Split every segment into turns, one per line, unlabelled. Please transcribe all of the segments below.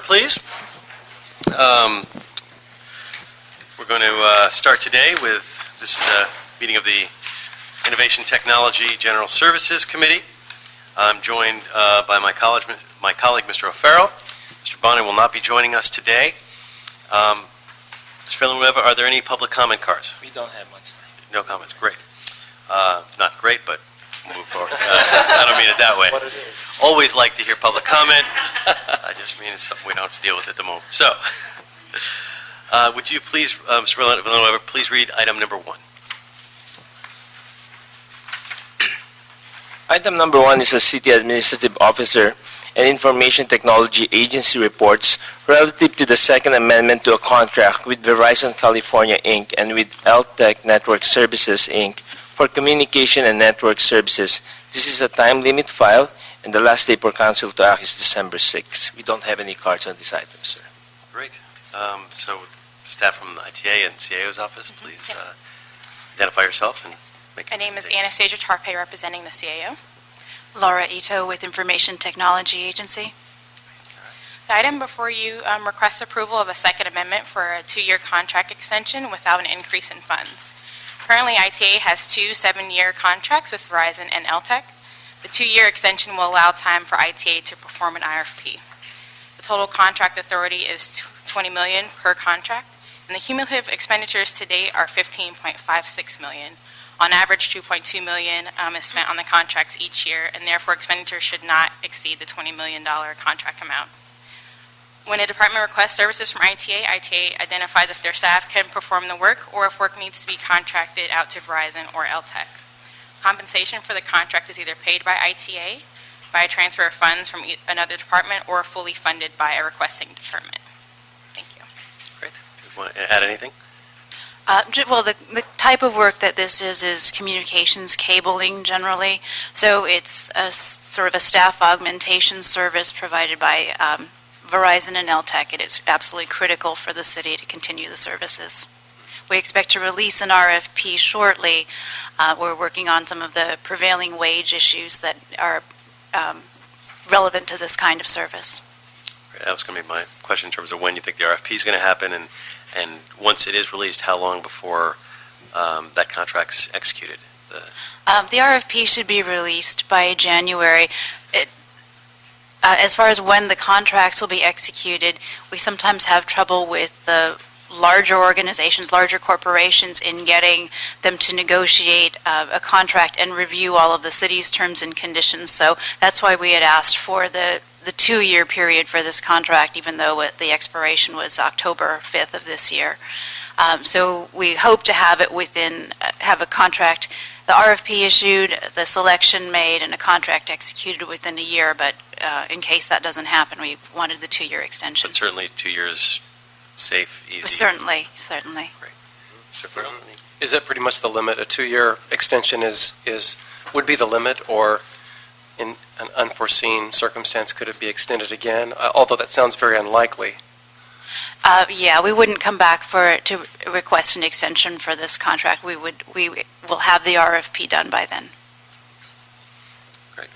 Please. We're going to start today with, this is a meeting of the Innovation Technology General Services Committee. I'm joined by my colleague, Mr. O'Farrell. Mr. Bonin will not be joining us today. Mr. Villanueva, are there any public comment cards?
We don't have much.
No comments. Great. Not great, but we'll move forward. I don't mean it that way.
What it is.
Always like to hear public comment. I just mean it's something we don't have to deal with at the moment. So, would you please, Mr. Villanueva, please read item number 1.
Item number 1 is a City Administrative Officer and Information Technology Agency reports relative to the Second Amendment to a contract with Verizon California, Inc. and with LTech Network Services, Inc. for communication and network services. This is a time limit file, and the last day for Council to act is December 6. We don't have any cards on this item, sir.
Great. So, staff from the ITA and CAO's office, please identify yourself and make
My name is Anastasia Tarpe, representing the CAO.
Laura Ito with Information Technology Agency.
The item before you requests approval of a Second Amendment for a 2-year contract extension without an increase in funds. Currently, ITA has 2 7-year contracts with Verizon and LTech. The 2-year extension will allow time for ITA to perform an IRFP. The total contract authority is $20 million per contract, and the cumulative expenditures to date are $15.56 million. On average, $2.2 million is spent on the contracts each year, and therefore expenditures should not exceed the $20 million contract amount. When a department requests services from ITA, ITA identifies if their staff can perform the work or if work needs to be contracted out to Verizon or LTech. Compensation for the contract is either paid by ITA, by a transfer of funds from another department, or fully funded by a requesting department. Thank you.
Great. Do you want to add anything?
Well, the type of work that this is communications cabling generally. So it's a sort of a staff augmentation service provided by Verizon and LTech. It is absolutely critical for the city to continue the services. We expect to release an RFP shortly. We're working on some of the prevailing wage issues that are relevant to this kind of service.
That was going to be my question in terms of when you think the RFP is going to happen, and once it is released, how long before that contract's executed?
The RFP should be released by January. As far as when the contracts will be executed, we sometimes have trouble with the larger organizations, larger corporations, in getting them to negotiate a contract and review all of the city's terms and conditions. So that's why we had asked for the 2-year period for this contract, even though the expiration was October 5th of this year. So we hope to have it have a contract, the RFP issued, the selection made, and a contract executed within a year. But in case that doesn't happen, we wanted the 2-year extension.
But certainly 2 years, safe, easy.
Certainly.
Great. Mr. Farrell?
Is that pretty much the limit? A 2-year extension would be the limit, or in an unforeseen circumstance could it be extended again? Although that sounds very unlikely.
Yeah, we wouldn't come back to request an extension for this contract. We will have the RFP done by then.
Great.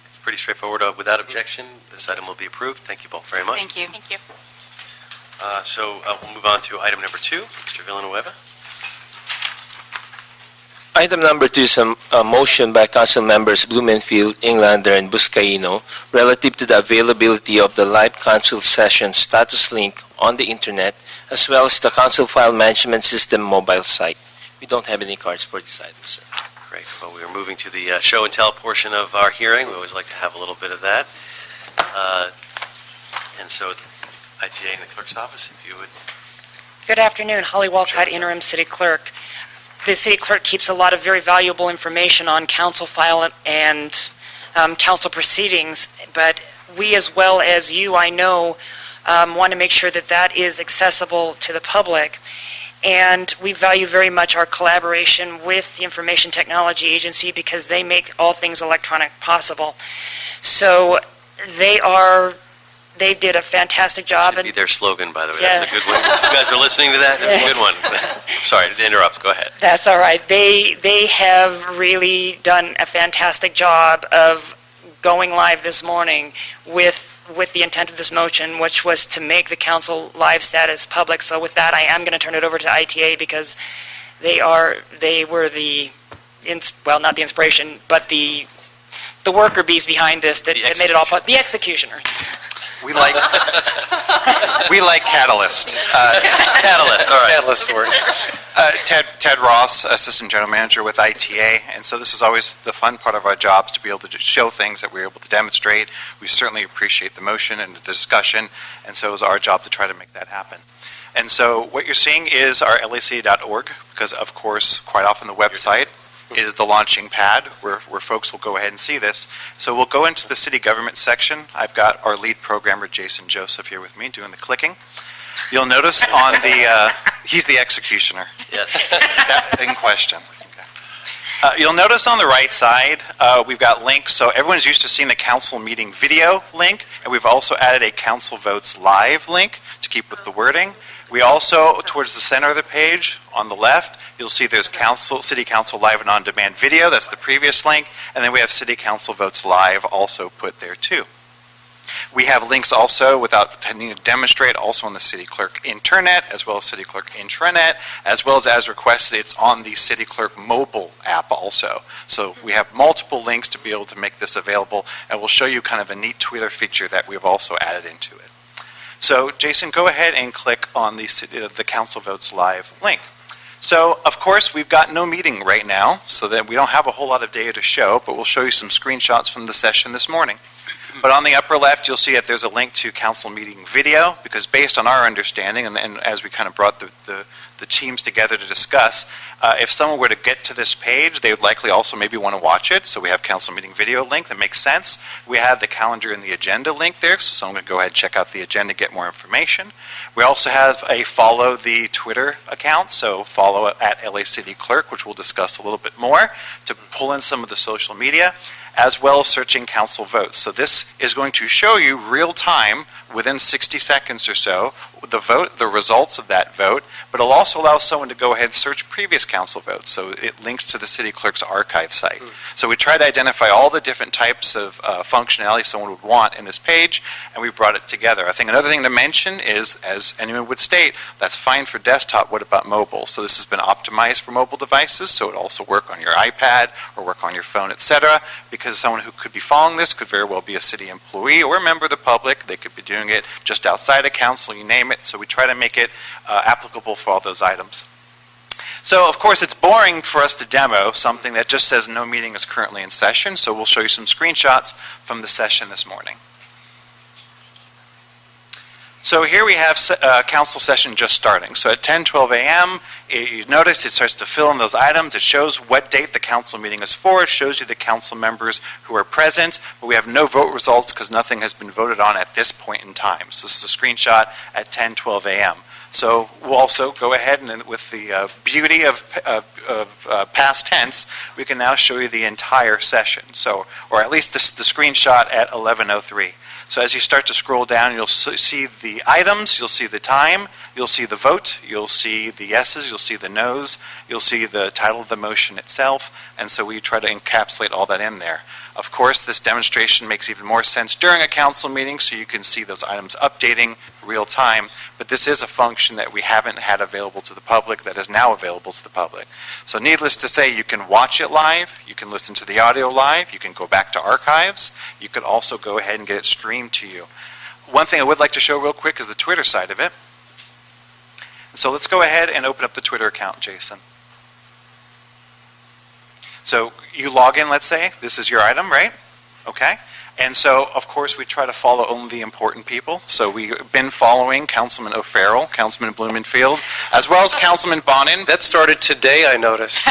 It's pretty straightforward. Without objection, this item will be approved. Thank you both very much.
Thank you.
Thank you.
So we'll move on to item number 2, Mr. Villanueva.
Item number 2 is a motion by Council Members Blumenfield, Englander, and Buscaino relative to the availability of the live council session status link on the Internet, as well as the Council File Management System mobile site. We don't have any cards for this item, sir.
Great. Well, we are moving to the show and tell portion of our hearing. We always like to have a little bit of that. And so, ITA in the clerk's office, if you would.
Good afternoon. Holly Walcott, Interim City Clerk. The City Clerk keeps a lot of very valuable information on council file and council proceedings, but we, as well as you, I know, want to make sure that that is accessible to the public. And we value very much our collaboration with the Information Technology Agency because they make all things electronic possible. So they did a fantastic job.
That should be their slogan, by the way.
Yes.
That's a good one. You guys are listening to that? That's a good one. I'm sorry to interrupt. Go ahead.
That's all right. They have really done a fantastic job of going live this morning with with the intent of this motion, which was to make the council live status public. So with that, I am going to turn it over to ITA because they were the, not the inspiration, but the worker bees behind this that made it all possible. The executioner.
We like Catalyst.
Catalyst, all right.
Catalyst works.
Ted Ross, Assistant General Manager with ITA, and so this is always the fun part of our jobs, to be able to just show things that we're able to demonstrate. We certainly appreciate the motion and the discussion, and so it's our job to try to make that happen. And so what you're seeing is our LACity.org, because of course quite often the website is the launching pad where folks will go ahead and see this. So we'll go into the city government section. I've got our lead programmer, Jason Joseph, here with me doing the clicking. You'll notice on the, he's the executioner.
Yes.
That in question. Okay. You'll notice on the right side, we've got links. So everyone's used to seeing the council meeting video link, and we've also added a council votes live link to keep with the wording. We also, towards the center of the page, on the left, you'll see there's City Council Live and On-Demand Video. That's the previous link. And then we have City Council Votes Live also put there, too. We have links also, without needing to demonstrate, also on the City Clerk Internet, as well as City Clerk Intranet, as well as requested, it's on the City Clerk mobile app also. So we have multiple links to be able to make this available, and we'll show you kind of a neat Twitter feature that we've also added into it. So, Jason, go ahead and click on the Council Votes Live link. So, of course, we've got no meeting right now, so that we don't have a whole lot of data to show, but we'll show you some screenshots from the session this morning. But on the upper left, you'll see that there's a link to council meeting video, because based on our understanding, and as we kind of brought the teams together to discuss, if someone were to get to this page, they would likely also maybe want to watch it. So we have council meeting video link that makes sense. We have the calendar and the agenda link there, so someone can go ahead and check out the agenda, get more information. We also have a follow the Twitter account, so follow at LACity Clerk, which we'll discuss a little bit more, to pull in some of the social media, as well as searching council votes. So this is going to show you real time, within 60 seconds or so, the results of that vote, but it'll also allow someone to go ahead and search previous council votes. So it links to the city clerk's archive site. So we try to identify all the different types of functionality someone would want in this page, and we brought it together. I think another thing to mention is, as anyone would state, that's fine for desktop. What about mobile? So this has been optimized for mobile devices, so it also work on your iPad or work on your phone, etc. Because someone who could be following this could very well be a city employee or a member of the public. They could be doing it just outside of council, you name it. So we try to make it applicable for all those items. So, of course, it's boring for us to demo something that just says no meeting is currently in session. So we'll show you some screenshots from the session this morning. So here we have council session just starting. So at 10:12 a.m., you notice it starts to fill in those items. It shows what date the council meeting is for. It shows you the council members who are present. But we have no vote results because nothing has been voted on at this point in time. So this is a screenshot at 10:12 a.m. So we'll also go ahead and with the beauty of past tense, we can now show you the entire session. So, or at least the screenshot at 11:03. So as you start to scroll down, you'll see the items, you'll see the time, you'll see the vote, you'll see the yeses, you'll see the noes, you'll see the title of the motion itself, and so we try to encapsulate all that in there. Of course, this demonstration makes even more sense during a council meeting, so you can see those items updating real time, but this is a function that we haven't had available to the public that is now available to the public. So needless to say, you can watch it live, you can listen to the audio live, you can go back to archives, you could also go ahead and get it streamed to you. One thing I would like to show real quick is the Twitter side of it. So let's go ahead and open up the Twitter account, Jason. So you log in, let's say, this is your item, right? Okay. And so, of course, we try to follow only the important people. So we've been following Councilman O'Farrell, Councilman Blumenfield, as well as Councilman Bonin.
That started today, I noticed.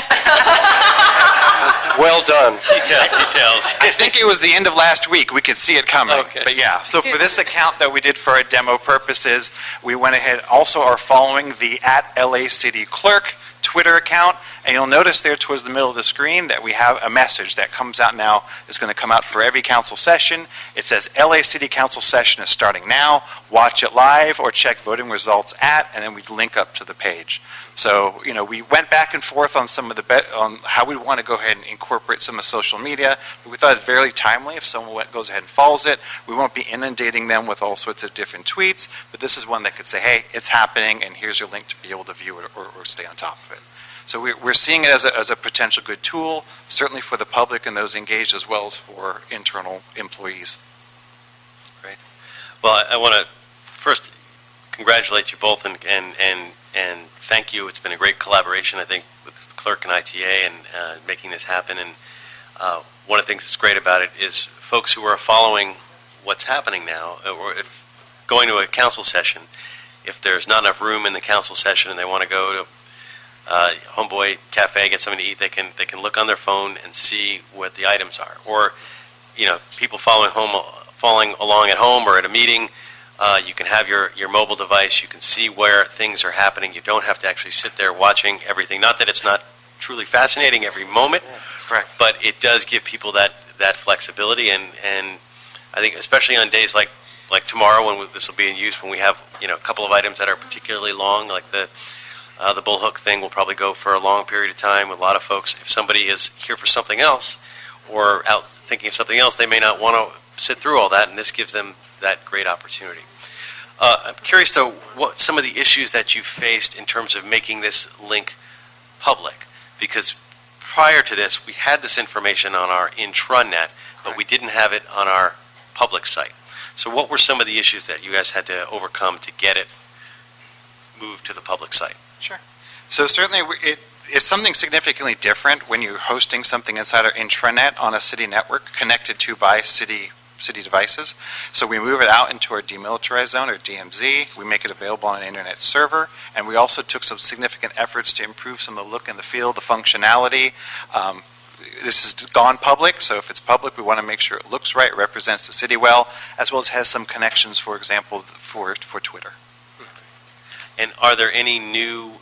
Well done.
Details.
I think it was the end of last week. We could see it coming.
Okay.
But yeah, so for this account that we did for our demo purposes, we went ahead, also are following the @LACityClerk Twitter account. And you'll notice there towards the middle of the screen that we have a message that comes out now. It's going to come out for every council session. It says LA City Council session is starting now. Watch it live or check voting results at, and then we link up to the page. So, we went back and forth on some of on how we want to go ahead and incorporate some of social media, but we thought it's very timely. If someone goes ahead and follows it, we won't be inundating them with all sorts of different tweets, but this is one that could say, hey, it's happening, and here's your link to be able to view it or stay on top of it. So we're seeing it as a potential good tool, certainly for the public and those engaged, as well as for internal employees.
Great. Well, I want to first congratulate you both and thank you. It's been a great collaboration, I think, with the clerk and ITA and making this happen. And one of the things that's great about it is folks who are following what's happening now, or if going to a council session, if there's not enough room in the council session and they want to go to Homeboy Cafe, get something to eat, they can look on their phone and see what the items are. Or, people following along at home or at a meeting, you can have your mobile device. You can see where things are happening. You don't have to actually sit there watching everything. Not that it's not truly fascinating every moment,
Correct.
but it does give people that flexibility. And I think especially on days like tomorrow, when this will be in use, when we have a couple of items that are particularly long, like the bullhook thing will probably go for a long period of time with a lot of folks. If somebody is here for something else or out thinking of something else, they may not want to sit through all that, and this gives them that great opportunity. I'm curious, though, what some of the issues that you faced in terms of making this link public, because prior to this, we had this information on our intranet, but we didn't have it on our public site. So what were some of the issues that you guys had to overcome to get it moved to the public site?
Sure. So certainly it is something significantly different when you're hosting something inside our intranet on a city network connected to by city devices. So we move it out into our demilitarized zone, or DMZ. We make it available on an internet server, and we also took some significant efforts to improve some of the look and the feel, the functionality. This has gone public, so if it's public, we want to make sure it looks right, represents the city well, as well as has some connections, for example, for Twitter.
And are there any new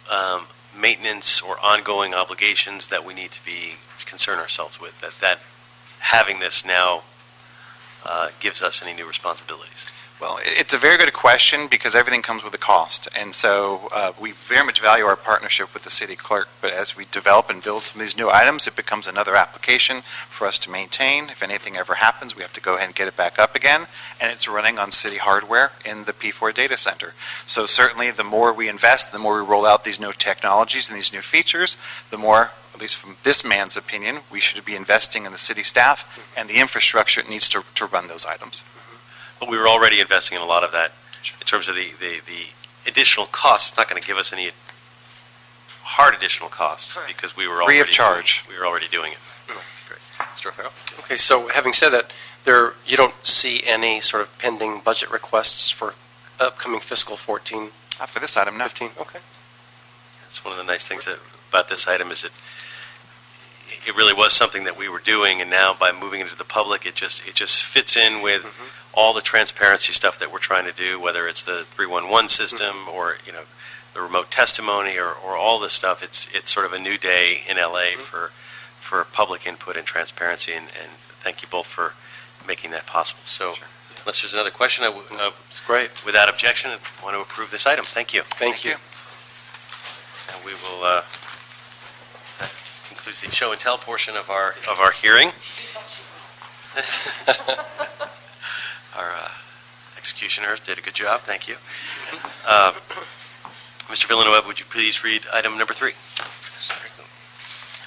maintenance or ongoing obligations that we need to concern ourselves with, that having this now gives us any new responsibilities?
Well, it's a very good question because everything comes with a cost. And so we very much value our partnership with the city clerk. But as we develop and build some of these new items, it becomes another application for us to maintain. If anything ever happens, we have to go ahead and get it back up again. And it's running on city hardware in the P4 data center. So certainly the more we invest, the more we roll out these new technologies and these new features, the more, at least from this man's opinion, we should be investing in the city staff and the infrastructure it needs to run those items.
But we were already investing in a lot of that in terms of the additional costs. It's not going to give us any hard additional costs because we were already
free of charge.
We were already doing it. That's great. Mr. O'Farrell?
Okay, so having said that, you don't see any sort of pending budget requests for upcoming fiscal 14,
Not for this item, no.
15? Okay.
That's one of the nice things about this item is that it really was something that we were doing, and now by moving it to the public, it just fits in with all the transparency stuff that we're trying to do, whether it's the 311 system or the remote testimony or all this stuff. It's sort of a new day in LA for public input and transparency, and thank you both for making that possible. So, unless there's another question,
It's great.
without objection, I want to approve this item. Thank you.
Thank you.
And we will. That concludes the show and tell portion of our hearing. Our executioners did a good job. Thank you. Mr. Villanueva, would you please read item number 3?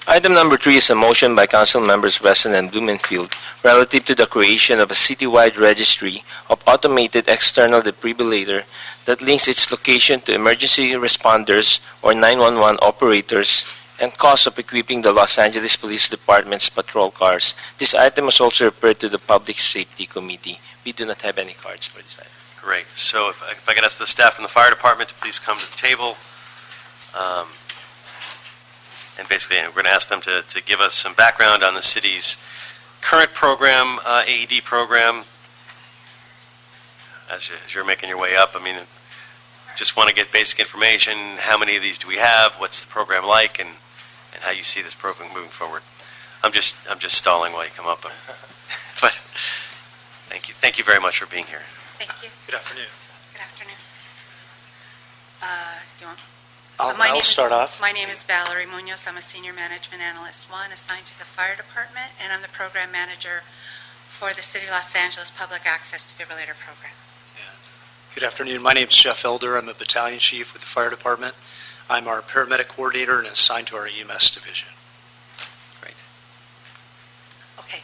Item number 3 is a motion by Council Members Wesson and Blumenfield relative to the creation of a citywide registry of automated external defibrillator that links its location to emergency responders or 911 operators and cost of equipping the Los Angeles Police Department's patrol cars. This item was also referred to the Public Safety Committee. We do not have any cards for this item.
Great. So if I could ask the staff from the fire department to please come to the table. And basically, we're going to ask them to give us some background on the city's current program, AED program. As you're making your way up, just want to get basic information. How many of these do we have? What's the program like? And and how you see this program moving forward. I'm just stalling while you come up, but thank you very much for being here.
Thank you.
Good afternoon.
Good afternoon. Do you want?
I'll start off.
My name is Valerie Munoz. I'm a Senior Management Analyst 1 assigned to the Fire Department, and I'm the Program Manager for the City of Los Angeles Public Access Defibrillator Program.
Good afternoon. My name is Jeff Elder. I'm a Battalion Chief with the Fire Department. I'm our Paramedic Coordinator and assigned to our EMS Division.
Great.
Okay.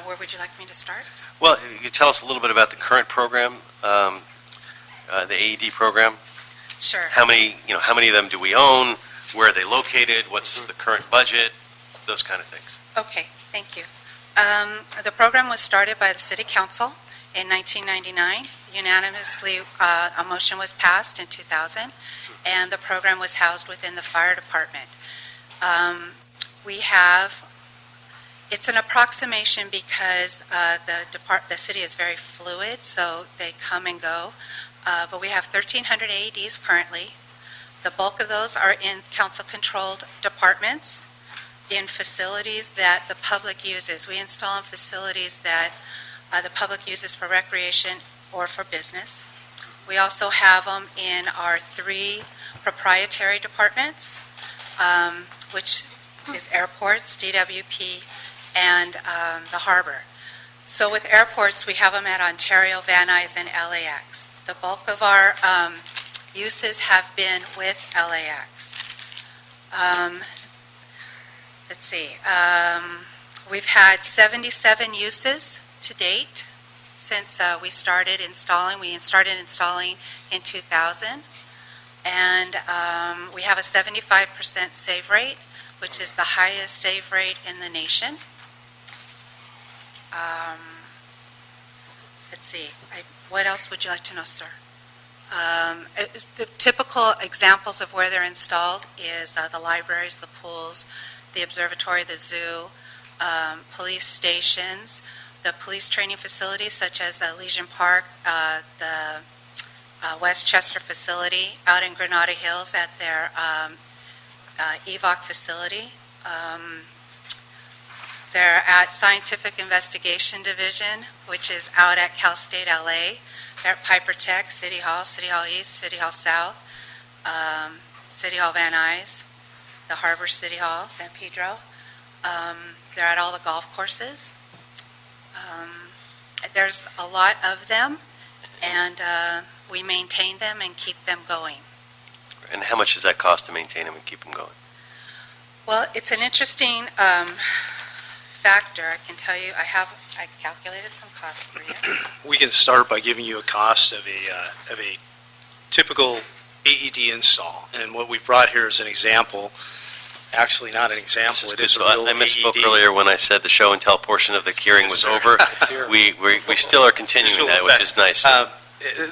Where would you like me to start?
Well, you tell us a little bit about the current program, the AED program.
Sure.
How many of them do we own? Where are they located? What's the current budget? Those kind of things.
Okay, thank you. The program was started by the City Council in 1999. Unanimously, a motion was passed in 2000, and the program was housed within the Fire Department. It's an approximation because the city is very fluid, so they come and go. But we have 1,300 AEDs currently. The bulk of those are in council-controlled departments, in facilities that the public uses. We install in facilities that the public uses for recreation or for business. We also have them in our 3 proprietary departments, which is airports, DWP, and the harbor. So with airports, we have them at Ontario, Van Nuys, and LAX. The bulk of our uses have been with LAX. Let's see. We've had 77 uses to date since we started installing. We started installing in 2000. And we have a 75% save rate, which is the highest save rate in the nation. Let's see. What else would you like to know, sir? The typical examples of where they're installed is the libraries, the pools, the observatory, the zoo, police stations, the police training facilities such as Legion Park, the Westchester facility out in Granada Hills at their EVOC facility. They're at Scientific Investigation Division, which is out at Cal State LA. They're at Piper Tech, City Hall East, City Hall South, City Hall Van Nuys, the Harbor City Hall, San Pedro. They're at all the golf courses. There's a lot of them, and we maintain them and keep them going.
And how much does that cost to maintain them and keep them going?
Well, it's an interesting factor. I can tell you, I calculated some costs for you.
We can start by giving you a cost of a typical AED install. And what we've brought here is an example. Actually, not an example. It is a real
I misspoke
AED.
earlier when I said the show and tell portion of the hearing was over. We still are continuing that, which is nice.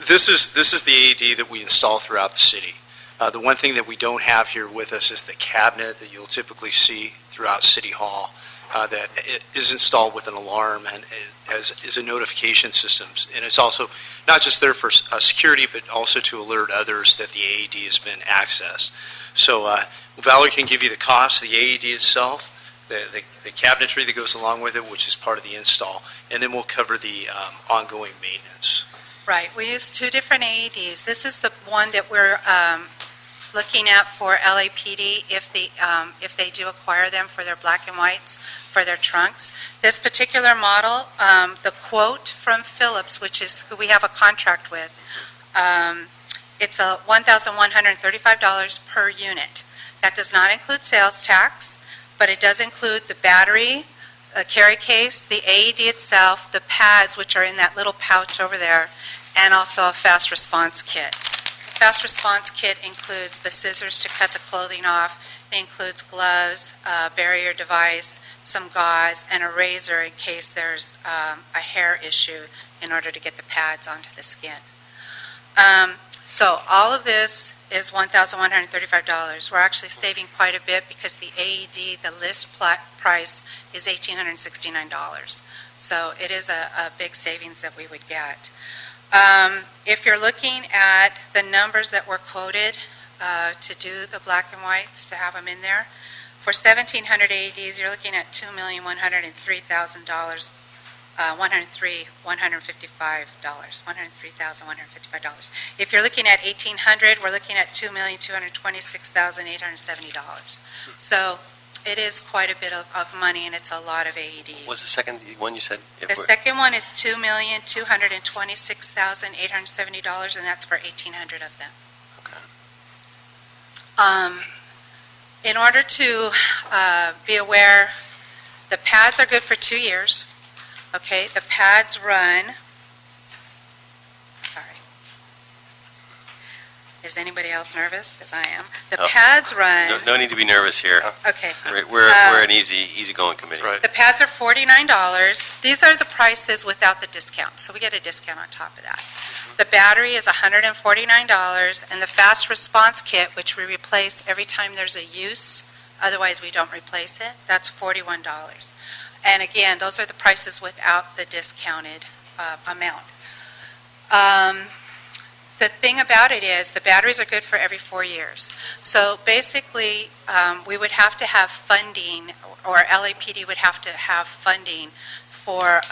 This is the AED that we install throughout the city. The one thing that we don't have here with us is the cabinet that you'll typically see throughout City Hall that it is installed with an alarm and is a notification system. And it's also not just there for security, but also to alert others that the AED has been accessed. So Valerie can give you the cost of the AED itself, the cabinetry that goes along with it, which is part of the install, and then we'll cover the ongoing maintenance.
Right. We use 2 different AEDs. This is the one that we're looking at for LAPD if they do acquire them for their black and whites for their trunks. This particular model, the quote from Philips, which is who we have a contract with, it's a $1,135 per unit. That does not include sales tax, but it does include the battery, a carry case, the AED itself, the pads, which are in that little pouch over there, and also a fast response kit. The fast response kit includes the scissors to cut the clothing off. It includes gloves, a barrier device, some gauze, and a razor in case there's a hair issue in order to get the pads onto the skin. So all of this is $1,135. We're actually saving quite a bit because the AED, the list price, is $1,869. So it is a big savings that we would get. If you're looking at the numbers that were quoted, to do the black and whites, to have them in there. For 1,700 AEDs, you're looking at $2,103,000, $103,155. If you're looking at 1,800, we're looking at $2,226,870. So it is quite a bit of money, and it's a lot of AEDs.
What's the second one you said?
The second one is $2,226,870, and that's for 1,800 of them.
Okay.
In order to be aware, the pads are good for 2 years. Okay, the pads run. Sorry. Is anybody else nervous? Because I am. The pads run.
No need to be nervous here.
Okay.
We're an easygoing committee.
Right.
The pads are $49. These are the prices without the discount, so we get a discount on top of that. The battery is $149, and the fast response kit, which we replace every time there's a use, otherwise we don't replace it, that's $41. And again, those are the prices without the discounted amount. The thing about it is the batteries are good for every 4 years. So basically, we would have to have funding, or LAPD would have to have funding for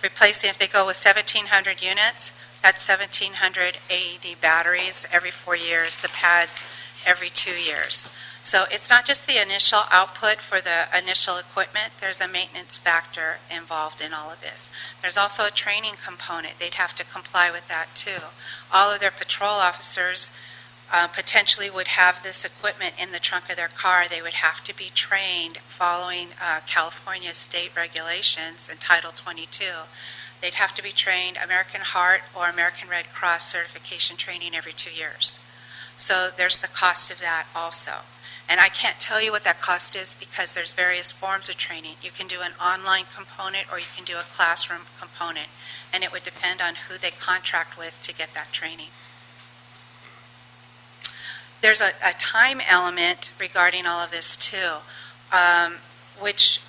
replacing, if they go with 1,700 units, that's 1,700 AED batteries every 4 years, the pads every 2 years. So it's not just the initial output for the initial equipment, there's a maintenance factor involved in all of this. There's also a training component, they'd have to comply with that too. All of their patrol officers potentially would have this equipment in the trunk of their car. They would have to be trained following California state regulations in Title 22. They'd have to be trained American Heart or American Red Cross certification training every 2 years. So there's the cost of that also. And I can't tell you what that cost is because there's various forms of training. You can do an online component or you can do a classroom component. And it would depend on who they contract with to get that training. There's a time element regarding all of this too, which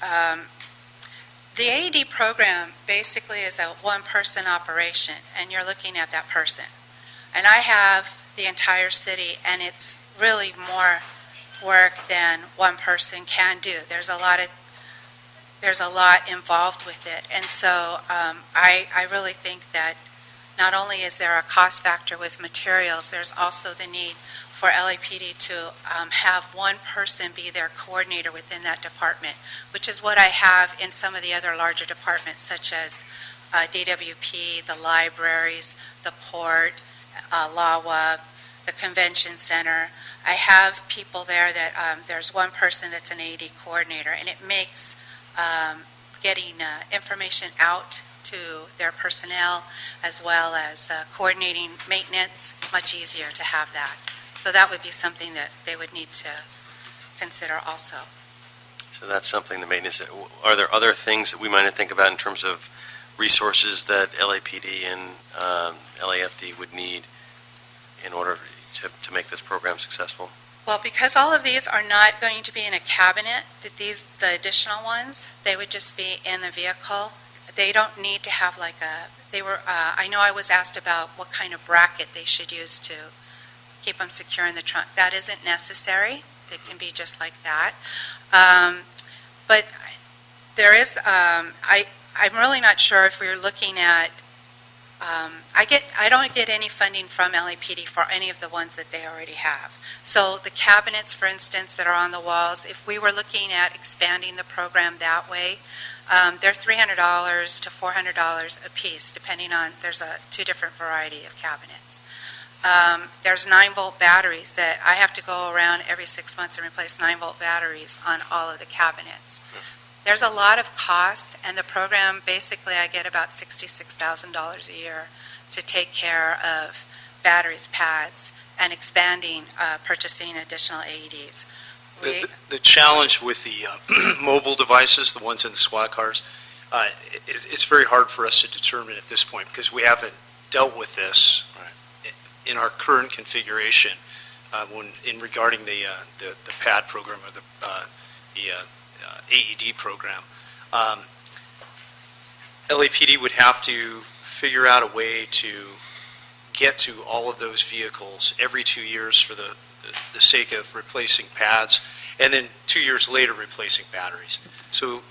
the AED program basically is a one-person operation, and you're looking at that person. And I have the entire city, and it's really more work than one person can do. There's a lot involved with it, and so I really think that not only is there a cost factor with materials, there's also the need for LAPD to have one person be their coordinator within that department, which is what I have in some of the other larger departments, such as DWP, the libraries, the port, LAWA, the convention center. I have people there that there's one person that's an AD coordinator, and it makes getting information out to their personnel as well as coordinating maintenance much easier to have that. So that would be something that they would need to consider also.
So that's something the maintenance. Are there other things that we might think about in terms of resources that LAPD and LAFD would need in order to make this program successful?
Well, because all of these are not going to be in a cabinet, the additional ones, they would just be in the vehicle. They don't need to have like I know I was asked about what kind of bracket they should use to keep them secure in the trunk. That isn't necessary. It can be just like that. But there is, I'm really not sure if we're looking at, I don't get any funding from LAPD for any of the ones that they already have. So the cabinets, for instance, that are on the walls, if we were looking at expanding the program that way, they're $300 to $400 a piece, depending on, there's two different variety of cabinets. There's 9-volt batteries that I have to go around every 6 months and replace 9-volt batteries on all of the cabinets. There's a lot of costs, and the program, basically I get about $66,000 a year to take care of batteries, pads, and expanding, purchasing additional AEDs.
The challenge with the mobile devices, the ones in the squad cars, it's very hard for us to determine at this point because we haven't dealt with this in our current configuration regarding the PAD program or the AED program. LAPD would have to figure out a way to get to all of those vehicles every 2 years for the sake of replacing pads, and then 2 years later replacing batteries. So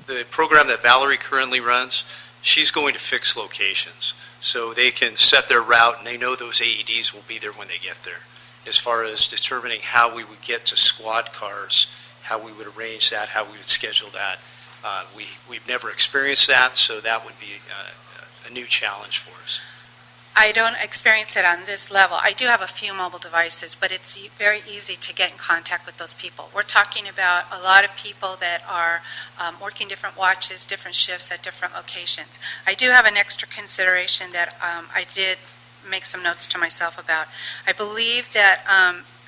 the program that Valerie currently runs, she's going to fix locations. So they can set their route, and they know those AEDs will be there when they get there. As far as determining how we would get to squad cars, how we would arrange that, how we would schedule that, we've never experienced that, so that would be a new challenge for us.
I don't experience it on this level. I do have a few mobile devices, but it's very easy to get in contact with those people. We're talking about a lot of people that are working different watches, different shifts at different locations. I do have an extra consideration that I did make some notes to myself about. I believe that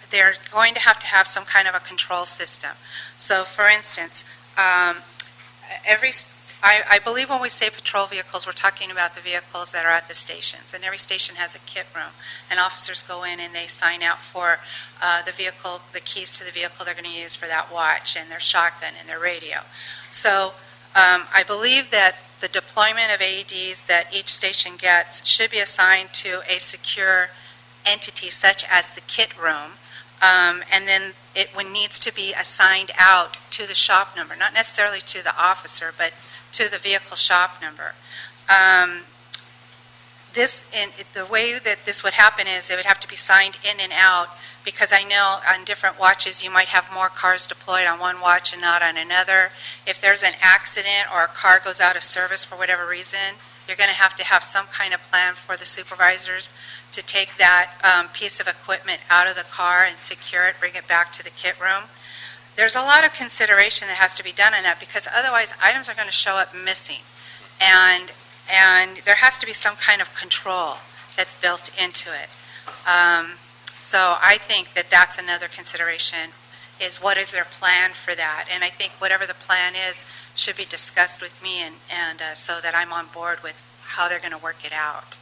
they're going to have some kind of a control system. So, for instance, I believe when we say patrol vehicles, we're talking about the vehicles that are at the stations. And every station has a kit room. And officers go in and they sign out for the vehicle, the keys to the vehicle they're going to use for that watch, and their shotgun and their radio. So I believe that the deployment of AEDs that each station gets should be assigned to a secure entity such as the kit room. And then it needs to be assigned out to the shop number, not necessarily to the officer, but to the vehicle shop number. The way that this would happen is it would have to be signed in and out, because I know on different watches you might have more cars deployed on one watch and not on another. If there's an accident or a car goes out of service for whatever reason, you're going to have some kind of plan for the supervisors to take that piece of equipment out of the car and secure it, bring it back to the kit room. There's a lot of consideration that has to be done on that, because otherwise items are going to show up missing. And there has to be some kind of control that's built into it. So I think that that's another consideration, is what is their plan for that. And I think whatever the plan is should be discussed with me, and so that I'm on board with how they're going to work it out.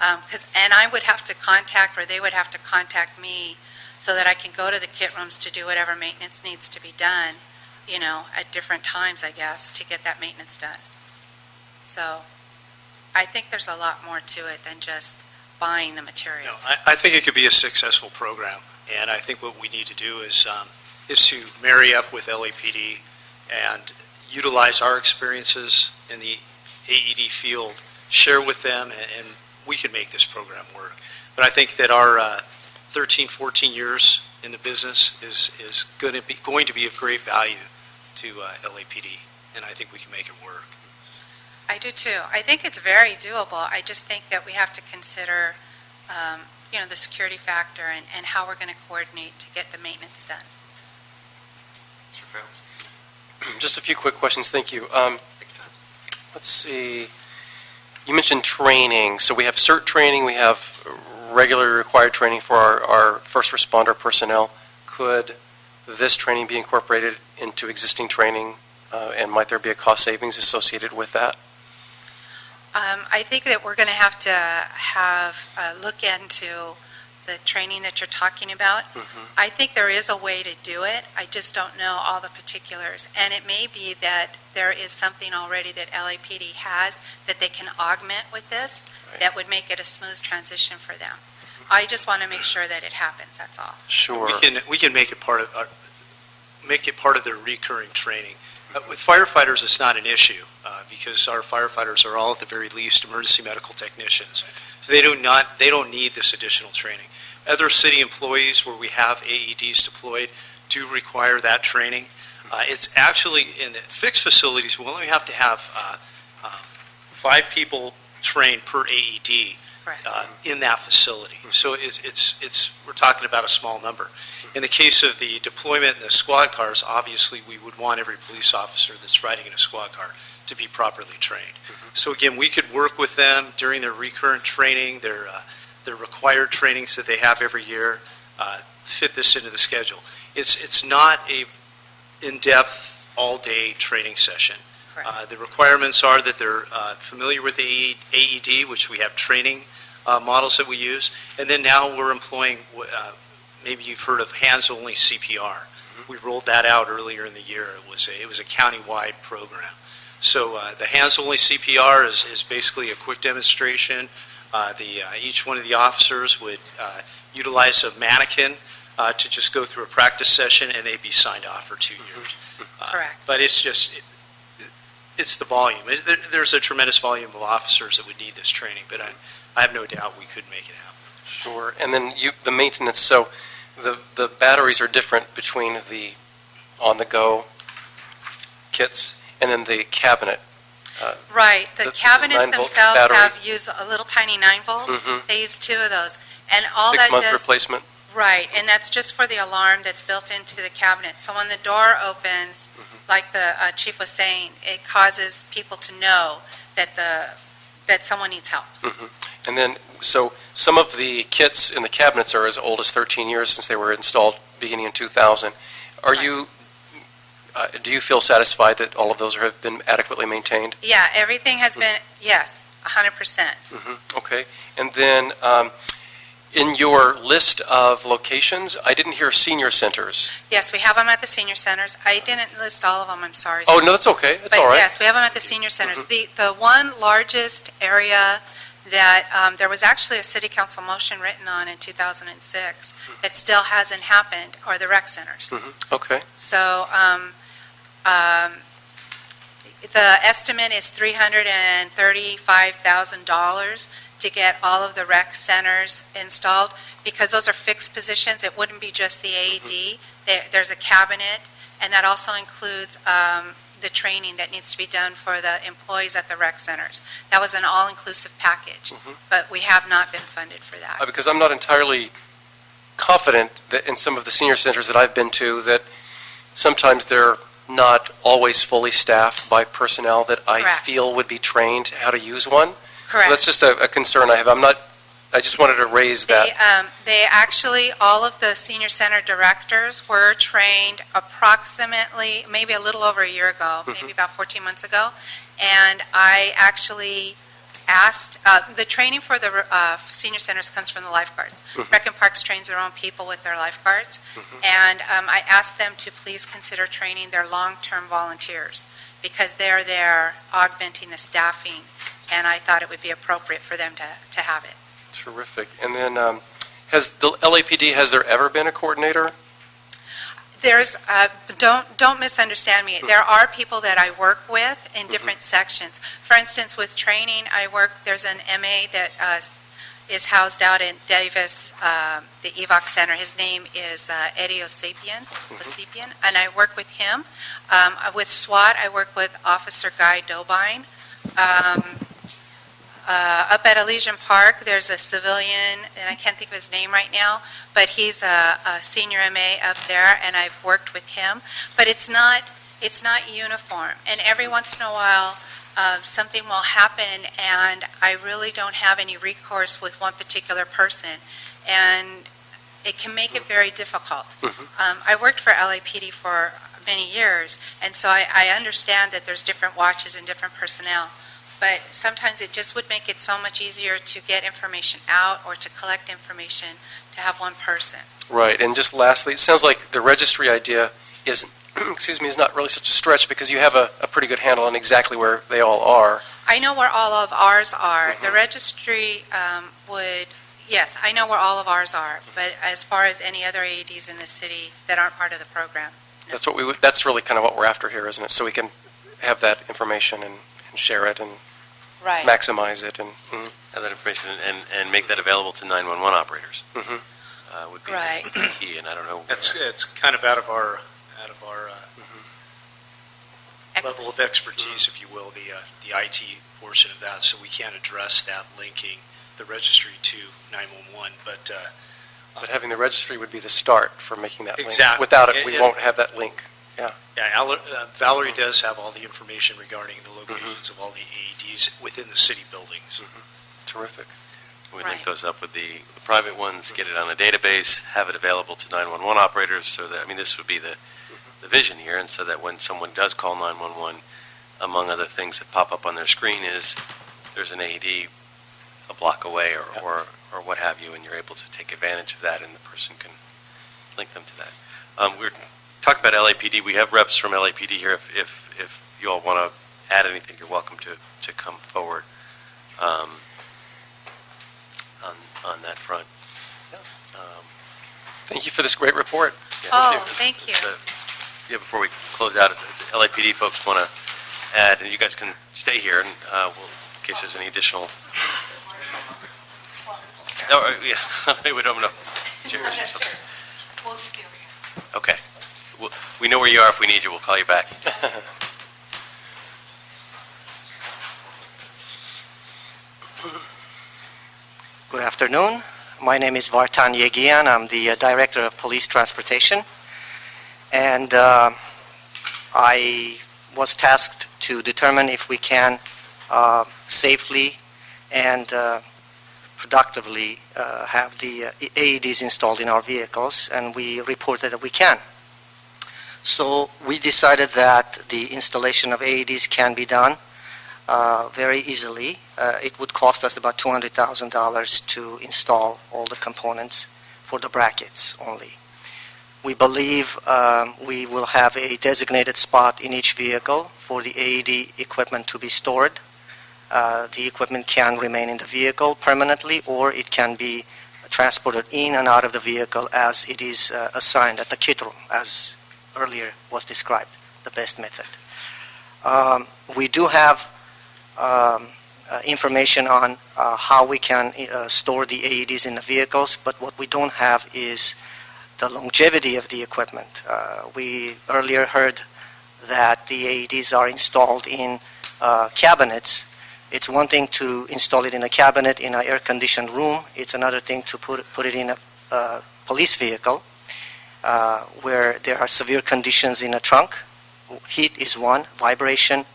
And I would have to contact, or they would have to contact me, so that I can go to the kit rooms to do whatever maintenance needs to be done, at different times, I guess, to get that maintenance done. So I think there's a lot more to it than just buying the material.
I think it could be a successful program, and I think what we need to do is to marry up with LAPD and utilize our experiences in the AED field, share with them, and we can make this program work. But I think that our 13, 14 years in the business is going to be of great value to LAPD, and I think we can make it work.
I do too. I think it's very doable. I just think that we have to consider, the security factor and how we're going to coordinate to get the maintenance done.
Mr. Farrell?
Just a few quick questions. Thank you. Let's see. You mentioned training. So we have CERT training. We have regularly required training for our first responder personnel. Could this training be incorporated into existing training, and might there be a cost savings associated with that?
I think that we're going to have look into the training that you're talking about.
Mm-hmm.
I think there is a way to do it. I just don't know all the particulars. And it may be that there is something already that LAPD has that they can augment with this,
Right.
that would make it a smooth transition for them. I just want to make sure that it happens, that's all.
Sure.
We can make it part of their recurring training. With firefighters, it's not an issue because our firefighters are all at the very least emergency medical technicians. So they don't need this additional training. Other city employees where we have AEDs deployed do require that training. It's actually in the fixed facilities, we only have to have 5 people trained per AED
Correct.
in that facility. So we're talking about a small number. In the case of the deployment in the squad cars, obviously we would want every police officer that's riding in a squad car to be properly trained.
Mm-hmm.
So again, we could work with them during their recurrent training, their required trainings that they have every year, fit this into the schedule. It's not a in-depth, all-day training session.
Correct.
The requirements are that they're familiar with the AED, which we have training models that we use, and then now we're employing, maybe you've heard of hands-only CPR. Mm-hmm. We rolled that out earlier in the year. It was a county-wide program. So the hands-only CPR is basically a quick demonstration Each one of the officers would utilize a mannequin to just go through a practice session, and they'd be signed off for 2 years.
Correct.
But it's the volume. There's a tremendous volume of officers that would need this training, but I have no doubt we could make it happen.
Sure. And then the maintenance, so the batteries are different between the on-the-go kits and then the cabinet.
Right. The
This
cabinets
9-volt
themselves
battery.
use a little tiny 9-volt.
Mhm.
They use 2 of those. And all that
6-month
does...
replacement.
Right, and that's just for the alarm that's built into the cabinet. So when the door opens, like the chief was saying, it causes people to know that someone needs help.
And then, so some of the kits in the cabinets are as old as 13 years since they were installed beginning in 2000. Do you feel satisfied that all of those have been adequately maintained?
Yeah, everything has been, yes, 100%.
Okay. And then in your list of locations, I didn't hear senior centers.
Yes, we have them at the senior centers. I didn't list all of them, I'm sorry.
Oh, no, that's okay. That's all right.
But yes, we have them at the senior centers. The one largest area that there was actually a city council motion written on in 2006 that still hasn't happened are the rec centers.
Okay.
So the estimate is $335,000 to get all of the rec centers installed. Because those are fixed positions, it wouldn't be just the AED. There's a cabinet, and that also includes the training that needs to be done for the employees at the rec centers. That was an all-inclusive package, but we have not been funded for that.
Because I'm not entirely confident that in some of the senior centers that I've been to that sometimes they're not always fully staffed by personnel that I
Correct.
feel would be trained how to use one.
Correct.
So that's just a concern I have. I just wanted to raise that.
They actually, all of the senior center directors were trained approximately, maybe a little over a year ago, maybe about 14 months ago. And I actually asked, the training for the senior centers comes from the lifeguards. Rec and Parks trains their own people with their lifeguards. And I asked them to please consider training their long-term volunteers because they're there augmenting the staffing. And I thought it would be appropriate for them to have it.
Terrific. And then has the LAPD, has there ever been a coordinator?
There's, don't misunderstand me. There are people that I work with in different sections. For instance, with training, there's an MA that is housed out in Davis, the EVOC Center. His name is Eddie Osepian, and I work with him. With SWAT, I work with Officer Guy Dobine. Up at Elysian Park, there's a civilian, and I can't think of his name right now, but he's a senior MA up there, and I've worked with him. But it's not uniform, and every once in a while, something will happen, and I really don't have any recourse with one particular person, and it can make it very difficult. I worked for LAPD for many years, and so I understand that there's different watches and different personnel. But sometimes it just would make it so much easier to get information out or to collect information to have one person.
Right. And just lastly, it sounds like the registry idea is, is not really such a stretch because you have a pretty good handle on exactly where they all are.
I know where all of ours are. The registry yes, I know where all of ours are. But as far as any other AEDs in the city that aren't part of the program, no.
That's really kind of what we're after here, isn't it? So we can have that information and share it and
Right.
maximize it and
Have that information and make that available to 911 operators. Would be
Right.
the key, and I don't know.
It's kind of out of our level of expertise, if you will, the IT portion of that, so we can't address that linking the registry to 911. But
having the registry would be the start for making that link.
Exactly.
Without it, we won't have that link.
yeah, Valerie does have all the information regarding the locations of all the AEDs within the city buildings.
Terrific.
We
Right.
link those up with the private ones, get it on a database, have it available to 911 operators, so that, this would be the vision here, and so that when someone does call 911, among other things that pop up on their screen is there's an AED a block away or what have you, and you're able to take advantage of that, and the person can link them to that. We're talking about LAPD. We have reps from LAPD here. If you all want to add anything, you're welcome to come forward. on that front.
Thank you for this great report.
Oh, thank you.
Yeah, before we close out, the LAPD folks want to add, and you guys can stay here, and in case there's any additional. Oh, yeah, they would open up chairs or something.
We'll just be over here.
Okay. We know where you are. If we need you, we'll call you back.
Good afternoon. My name is Vartan Yegian. I'm the Director of Police Transportation. And I was tasked to determine if we can safely and productively have the AEDs installed in our vehicles, and we reported that we can. So we decided that the installation of AEDs can be done very easily. It would cost us about $200,000 to install all the components for the brackets only. We believe we will have a designated spot in each vehicle for the AED equipment to be stored. The equipment can remain in the vehicle permanently, or it can be transported in and out of the vehicle as it is assigned at the kit room, as earlier was described, the best method. We do have information on how we can store the AEDs in the vehicles, but what we don't have is the longevity of the equipment. We earlier heard that the AEDs are installed in cabinets. It's one thing to install it in a cabinet in an air-conditioned room. It's another thing to put it in a police vehicle where there are severe conditions in a trunk. Heat is one, vibration,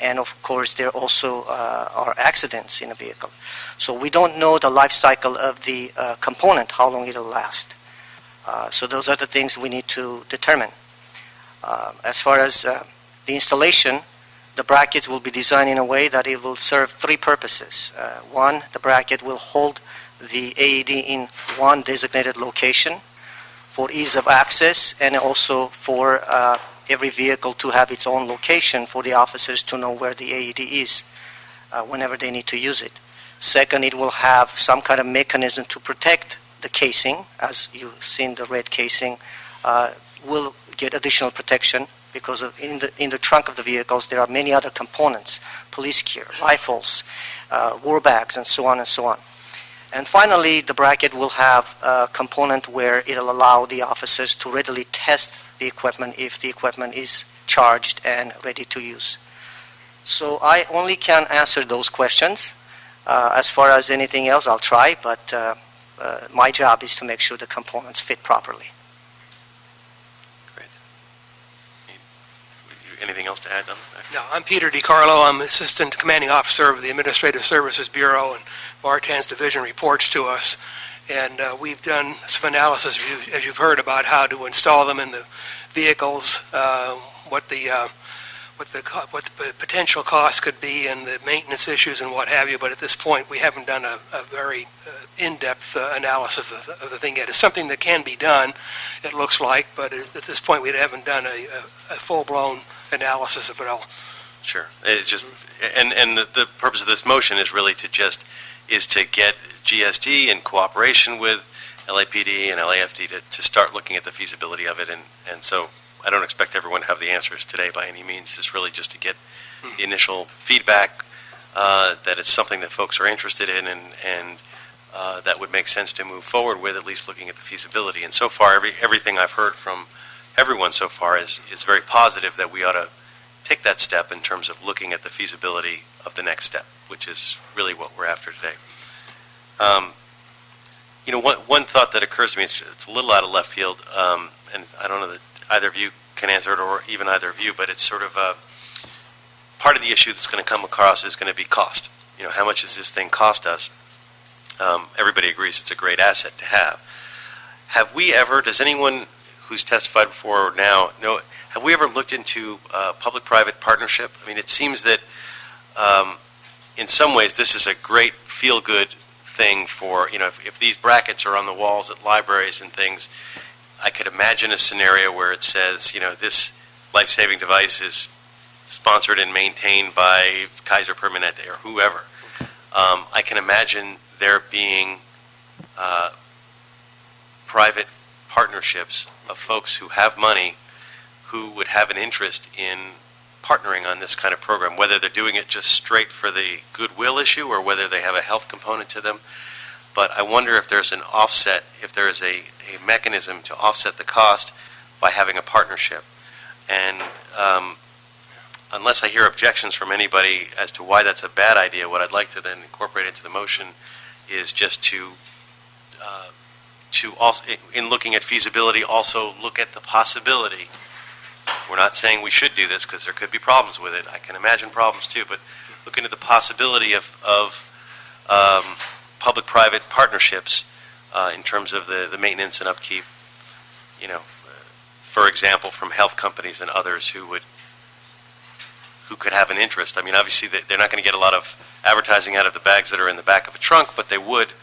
and of course there also are accidents in a vehicle. So we don't know the life cycle of the component, how long it'll last. So those are the things we need to determine. As far as the installation, the brackets will be designed in a way that it will serve three purposes. One, the bracket will hold the AED in one designated location for ease of access, and also for every vehicle to have its own location for the officers to know where the AED is whenever they need to use it. Second, it will have some kind of mechanism to protect the casing. As you've seen, the red casing will get additional protection because in the trunk of the vehicles there are many other components, police gear, rifles, war bags, and so on and so on. And finally, the bracket will have a component where it'll allow the officers to readily test the equipment if the equipment is charged and ready to use. So I only can answer those questions. As far as anything else, I'll try, but my job is to make sure the components fit properly.
Great. Anything else to add on that?
No, I'm Peter DiCarlo. I'm Assistant Commanding Officer of the Administrative Services Bureau, and Vartan's division reports to us. And we've done some analysis, as you've heard, about how to install them in the vehicles, what the potential cost could be, and the maintenance issues and what have you. But at this point, we haven't done a very in-depth analysis of the thing yet. It's something that can be done, it looks like, but at this point, we haven't done a full-blown analysis of it all.
Sure. It's just, and the purpose of this motion is really to get GSD in cooperation with LAPD and LAFD to start looking at the feasibility of it, and so I don't expect everyone to have the answers today by any means. It's really just to get the initial feedback that it's something that folks are interested in, and that would make sense to move forward with, at least looking at the feasibility. And so far, everything I've heard from everyone so far is very positive that we ought to take that step in terms of looking at the feasibility of the next step, which is really what we're after today. One thought that occurs to me, it's a little out of left field, and I don't know that either of you can answer it, or even either of you, but it's sort of part of the issue that's going to come across is going to be cost. How much does this thing cost us? Everybody agrees it's a great asset to have. Does anyone who's testified before now know, have we ever looked into public-private partnership? I mean, it seems that in some ways this is a great feel-good thing for, if these brackets are on the walls at libraries and things, I could imagine a scenario where it says, this life-saving device is sponsored and maintained by Kaiser Permanente or whoever. I can imagine there being private partnerships of folks who have money who would have an interest in partnering on this kind of program, whether they're doing it just straight for the goodwill issue or whether they have a health component to them. But I wonder if there's an offset, if there is a mechanism to offset the cost by having a partnership. And unless I hear objections from anybody as to why that's a bad idea, what I'd like to then incorporate into the motion is just to also, in looking at feasibility, also look at the possibility. We're not saying we should do this because there could be problems with it. I can imagine problems too, but look into the possibility of public-private partnerships in terms of the maintenance and upkeep, for example, from health companies and others who could have an interest. I mean, obviously, they're not going to get a lot of advertising out of the bags that are in the back of a trunk, but they would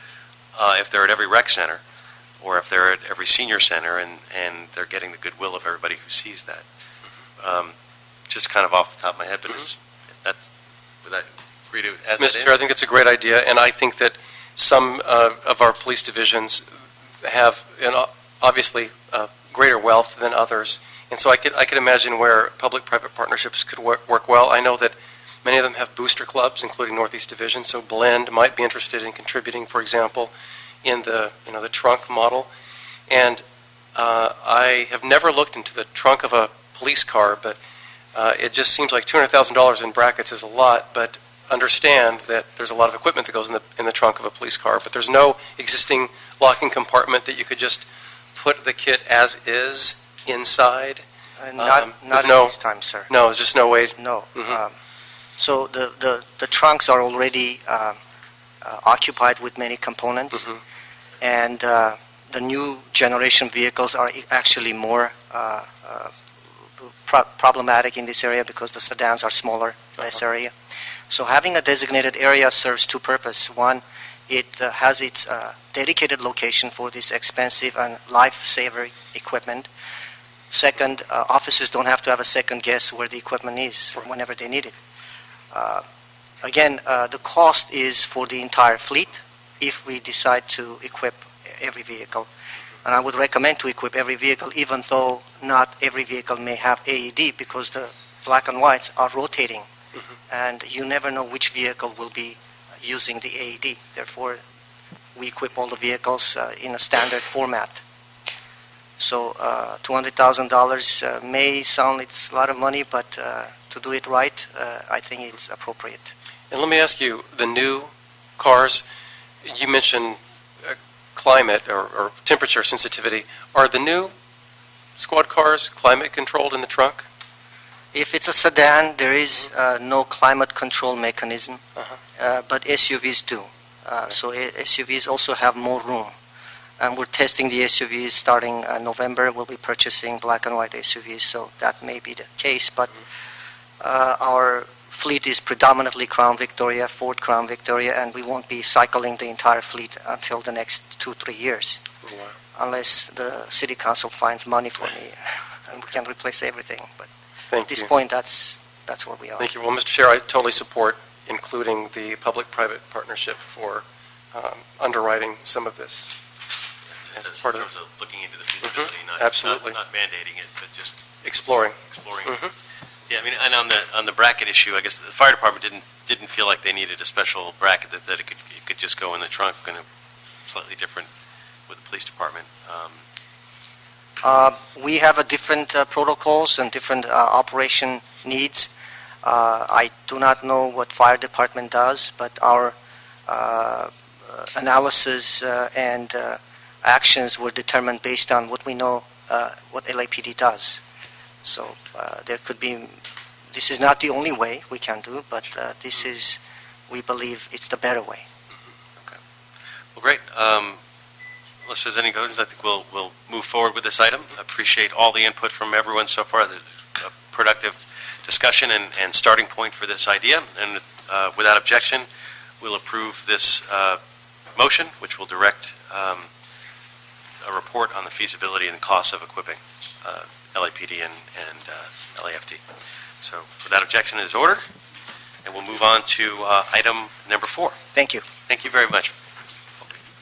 if they're at every rec center or if they're at every senior center and they're getting the goodwill of everybody who sees that. Just kind of off the top of my head, but would I agree to add that in?
Mr. Chair, I think it's a great idea, and I think that some of our police divisions have, obviously, greater wealth than others, and so I could imagine where public-private partnerships could work well. I know that many of them have booster clubs, including Northeast Division, so Blend might be interested in contributing, for example, in the trunk model. And I have never looked into the trunk of a police car, but it just seems like $200,000 in brackets is a lot, but understand that there's a lot of equipment that goes in the trunk of a police car, but there's no existing locking compartment that you could just put the kit as is inside.
Not at
no,
this time, sir.
No, there's just no way.
No.
Mhm.
So the trunks are already occupied with many components,
Mhm.
and the new generation vehicles are actually more problematic in this area because the sedans are smaller, less area. So having a designated area serves two purposes. One, it has its dedicated location for this expensive and life-saver equipment. Second, officers don't have to have a second guess where the equipment is whenever they need it. Again, the cost is for the entire fleet if we decide to equip every vehicle. And I would recommend to equip every vehicle, even though not every vehicle may have AED, because the black and whites are rotating. And you never know which vehicle will be using the AED. Therefore, we equip all the vehicles in a standard format. So $200,000 may sound it's a lot of money, but to do it right, I think it's appropriate.
And let me ask you, the new cars, you mentioned climate or temperature sensitivity. Are the new squad cars climate controlled in the trunk?
If it's a sedan, there is no climate control mechanism, but SUVs do. So SUVs also have more room. And we're testing the SUVs starting November. We'll be purchasing black and white SUVs, so that may be the case. But our fleet is predominantly Crown Victoria, Ford Crown Victoria, and we won't be cycling the entire fleet until the next 2-3 years, unless the city council finds money for me and we can replace everything. But
Thank
at this
you.
point, that's where we are.
Thank you. Well, Mr. Chair, I totally support including the public-private partnership for underwriting some of this.
Just
As
as
part
in
of-
terms of looking into the feasibility,
Absolutely.
not mandating it, but just
Exploring.
exploring.
Mhm.
Yeah, I mean, and on the bracket issue, I guess the fire department didn't feel like they needed a special bracket, that it could just go in the trunk, and slightly different with the police department.
We have a different protocols and different operation needs. I do not know what fire department does, but our analysis and actions were determined based on what we know what LAPD does. So there could be, this is not the only way we can do, but this is, we believe it's the better way.
Well, great. Unless there's any questions, I think we'll move forward with this item. I appreciate all the input from everyone so far. There's a productive discussion and starting point for this idea. And without objection, we'll approve this motion, which will direct a report on the feasibility and costs of equipping LAPD and LAFD. So without objection, it is ordered. And we'll move on to item number 4.
Thank you.
Thank you very much.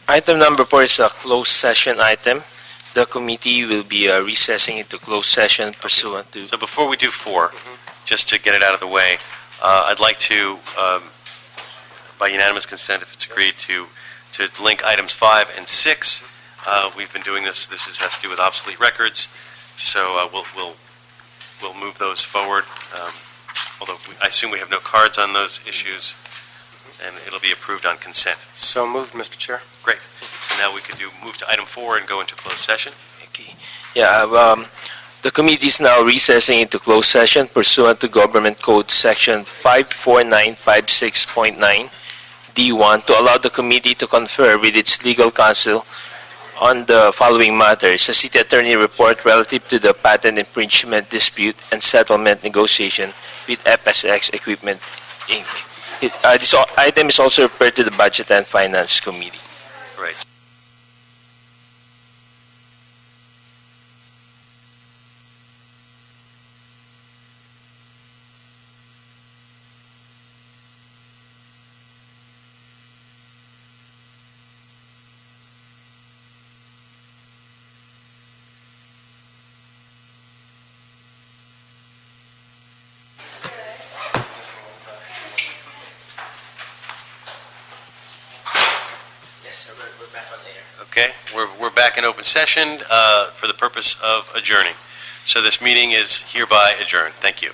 Item number 4 is a closed session item. The committee will be recessing into closed session pursuant to...
So before we do 4, just to get it out of the way, I'd like to, by unanimous consent, if it's agreed, to link items 5 and 6. We've been doing this. This has to do with obsolete records, so we'll move those forward. Although I assume we have no cards on those issues, and it'll be approved on consent.
So moved, Mr. Chair.
Great. So now we could move to item 4 and go into closed session.
Okay. Yeah, the committee is now recessing into closed session pursuant to Government Code Section 54956.9 D1 to allow the committee to confer with its legal counsel on the following matters: a city attorney report relative to the patent infringement dispute and settlement negotiation with FSX Equipment, Inc. This item is also referred to the Budget and Finance Committee.
Right. Okay, we're back in open session for the purpose of adjourning. So this meeting is hereby adjourned. Thank you.